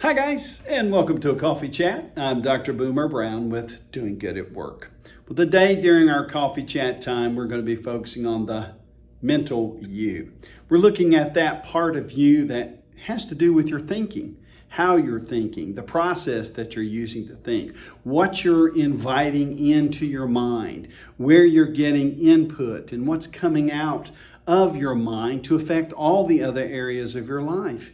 Hi guys, and welcome to a coffee chat. I'm Dr. Boomer Brown with Doing Good at Work. Well, today during our coffee chat time, we're going to be focusing on the mental you. We're looking at that part of you that has to do with your thinking, how you're thinking, the process that you're using to think, what you're inviting into your mind, where you're getting input, and what's coming out of your mind to affect all the other areas of your life.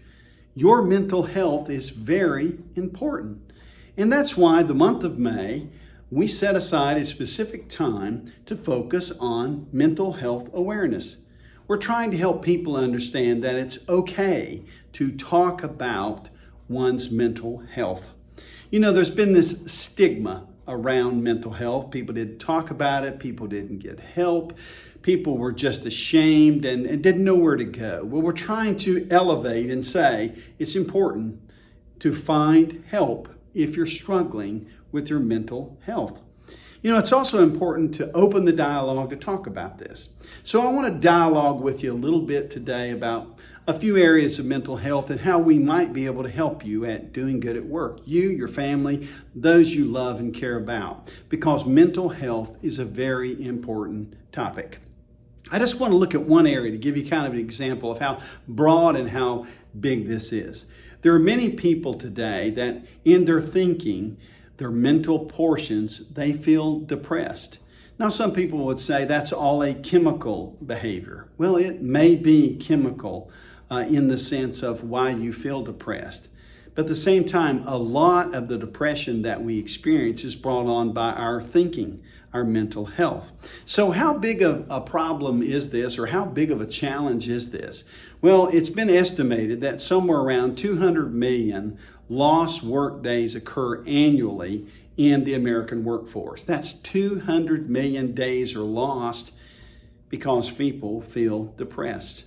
Your mental health is very important. And that's why the month of May, we set aside a specific time to focus on mental health awareness. We're trying to help people understand that it's okay to talk about one's mental health. You know, there's been this stigma around mental health. People didn't talk about it. People didn't get help. People were just ashamed and didn't know where to go. Well, we're trying to elevate and say it's important to find help if you're struggling with your mental health. You know, it's also important to open the dialogue to talk about this. So I want to dialogue with you a little bit today about a few areas of mental health and how we might be able to help you at doing good at work. You, your family, those you love and care about, because mental health is a very important topic. I just want to look at one area to give you kind of an example of how broad and how big this is. There are many people today that in their thinking, their mental portions, they feel depressed. Now, some people would say that's all a chemical behavior. Well, it may be chemical in the sense of why you feel depressed. But at the same time, a lot of the depression that we experience is brought on by our thinking, our mental health. So how big of a problem is this, or how big of a challenge is this? Well, it's been estimated that somewhere around 200 million lost work days occur annually in the American workforce. That's 200 million days are lost because people feel depressed.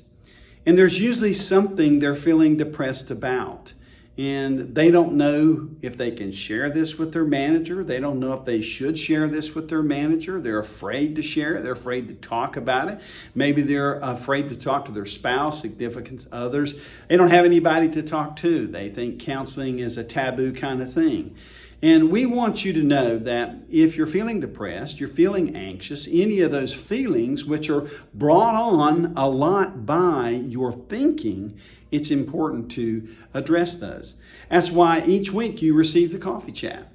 And there's usually something they're feeling depressed about. And they don't know if they can share this with their manager. They don't know if they should share this with their manager. They're afraid to share it. They're afraid to talk about it. Maybe they're afraid to talk to their spouse, significant others. They don't have anybody to talk to. They think counseling is a taboo kind of thing. And we want you to know that if you're feeling depressed, you're feeling anxious, any of those feelings which are brought on a lot by your thinking, it's important to address those. That's why each week you receive the coffee chat,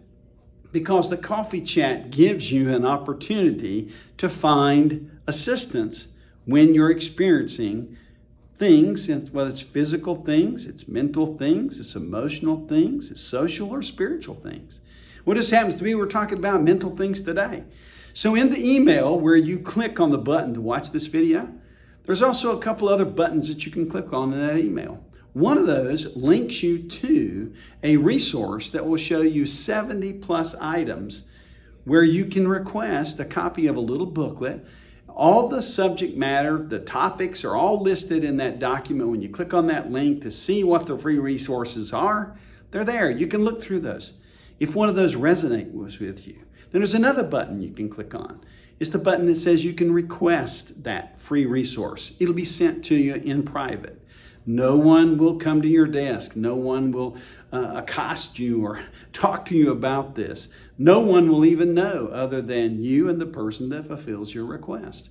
because the coffee chat gives you an opportunity to find assistance when you're experiencing things, whether it's physical things, it's mental things, it's emotional things, it's social or spiritual things. What just happens to be, we're talking about mental things today. So in the email where you click on the button to watch this video, there's also a couple other buttons that you can click on in that email. One of those links you to a resource that will show you 70 plus items where you can request a copy of a little booklet. All the subject matter, the topics are all listed in that document. When you click on that link to see what the free resources are, they're there. You can look through those. If one of those resonates with you, then there's another button you can click on. It's the button that says you can request that free resource. It'll be sent to you in private. No one will come to your desk. No one will accost you or talk to you about this. No one will even know other than you and the person that fulfills your request.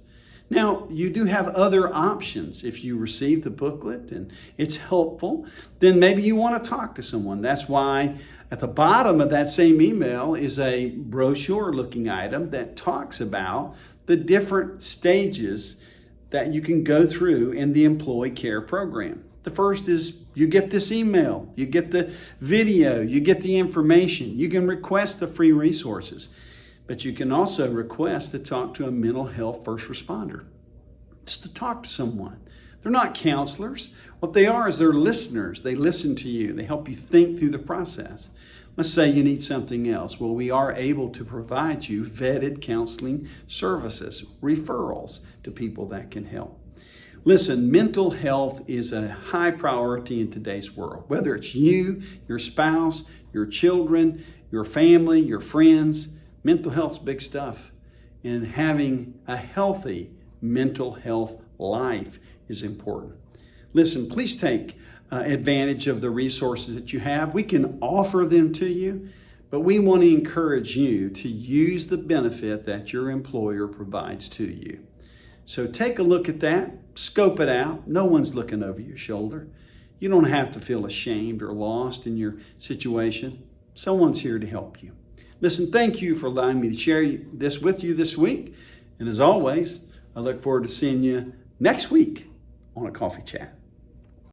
Now, you do have other options. If you receive the booklet and it's helpful, then maybe you want to talk to someone. That's why at the bottom of that same email is a brochure-looking item that talks about the different stages that you can go through in the employee care program. The first is you get this email, you get the video, you get the information. You can request the free resources, but you can also request to talk to a mental health first responder. Just to talk to someone. They're not counselors. What they are is they're listeners. They listen to you. They help you think through the process. Let's say you need something else. Well, we are able to provide you vetted counseling services, referrals to people that can help. Listen, mental health is a high priority in today's world. Whether it's you, your spouse, your children, your family, your friends, mental health's big stuff. And having a healthy mental health life is important. Listen, please take advantage of the resources that you have. We can offer them to you, but we want to encourage you to use the benefit that your employer provides to you. So take a look at that, scope it out. No one's looking over your shoulder. You don't have to feel ashamed or lost in your situation. Someone's here to help you. Listen, thank you for allowing me to share this with you this week. And as always, I look forward to seeing you next week on a coffee chat.